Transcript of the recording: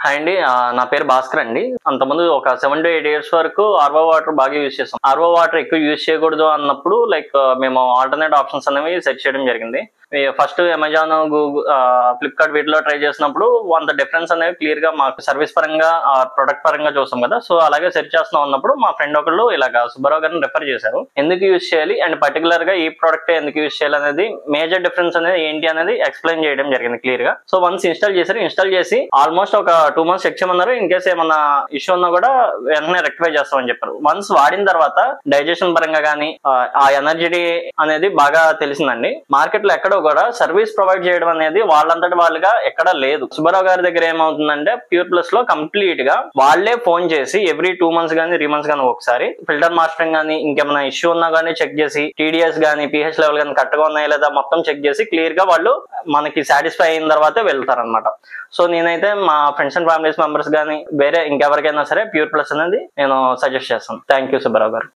Hi అండి. నా పేరు భాస్కర్ అండి. అంతకుముందు ఒక 7 to 8 years వరకు ఆర్ఓ వాటర్ బాగా యూజ్ చేస్తాం. ఆర్ఓ వాటర్ ఎక్కువ యూజ్ చేయకూడదు అన్నప్పుడు మేము ఆల్టర్నేట్ ఆప్షన్స్ అనేవి సెర్చ్ చేయడం జరిగింది. ఫస్ట్ అమెజాన్, గూగుల్, ఫ్లిప్కార్ట్ వీటిలో ట్రై చేసినప్పుడు అంత డిఫరెన్స్ అనేది క్లియర్ గా మాకు సర్వీస్ పరంగా ప్రొడక్ట్ పరంగా చూస్తాం కదా. సో అలాగే సెర్చ్ చేస్తున్నాం అన్నప్పుడు మా ఫ్రెండ్ ఒకళ్ళు ఇలాగా సుబ్బారావు గారిని రెఫర్ చేశారు. ఎందుకు యూజ్ చేయాలి అండ్ పర్టికులర్ గా ఈ ప్రోడక్ట్ ఎందుకు యూజ్ చేయాలి అనేది, మేజర్ డిఫరెన్స్ అనేది ఏంటి అనేది ఎక్స్ప్లెయిన్ చేయడం జరిగింది క్లియర్ గా. సో వన్స్ ఇన్స్టాల్ చేశారు. ఇన్స్టాల్ చేసి ఆల్మోస్ట్ ఒక 2 months చెక్ చేయమన్నారు. ఇన్ కేసు ఏమన్నా ఇష్యూ ఉన్నా కూడా వెంటనే రెక్టిఫై చేస్తామని చెప్పారు. వన్స్ వాడిన తర్వాత డైజెషన్ పరంగా కానీ ఆ ఎనర్జీ అనేది బాగా తెలిసిందండి. మార్కెట్ లో ఎక్కడో కూడా సర్వీస్ ప్రొవైడ్ చేయడం అనేది వాళ్ళంతటి వాళ్ళుగా ఎక్కడా లేదు. సుబ్బారావు గారి దగ్గర ఏమవుతుందంటే ప్యూర్ ప్లస్ లో కంప్లీట్ గా వాళ్ళే ఫోన్ చేసి ఎవ్రీ 2 months కానీ 3 months కానీ ఒకసారి ఫిల్టర్ మాస్టరింగ్ కానీ ఇంకేమైనా ఇష్యూ ఉన్నా కానీ చెక్ చేసి టీడీఎస్ కానీ పిహెచ్ లెవెల్ కానీ కరెక్ట్గా ఉన్నాయా లేదా మొత్తం చెక్ చేసి క్లియర్ గా వాళ్ళు మనకి సాటిస్ఫై అయిన తర్వాతే వెళ్తారనమాట. సో నేనైతే మా ఫ్రెండ్స్ అండ్ ఫ్యామిలీస్ మెంబర్స్ కానీ వేరే ఇంకెవరికైనా సరే ప్యూర్ ప్లస్ అనేది నేను సజెస్ట్ చేస్తాను. థ్యాంక్ యూ సుబ్బారావు గారు.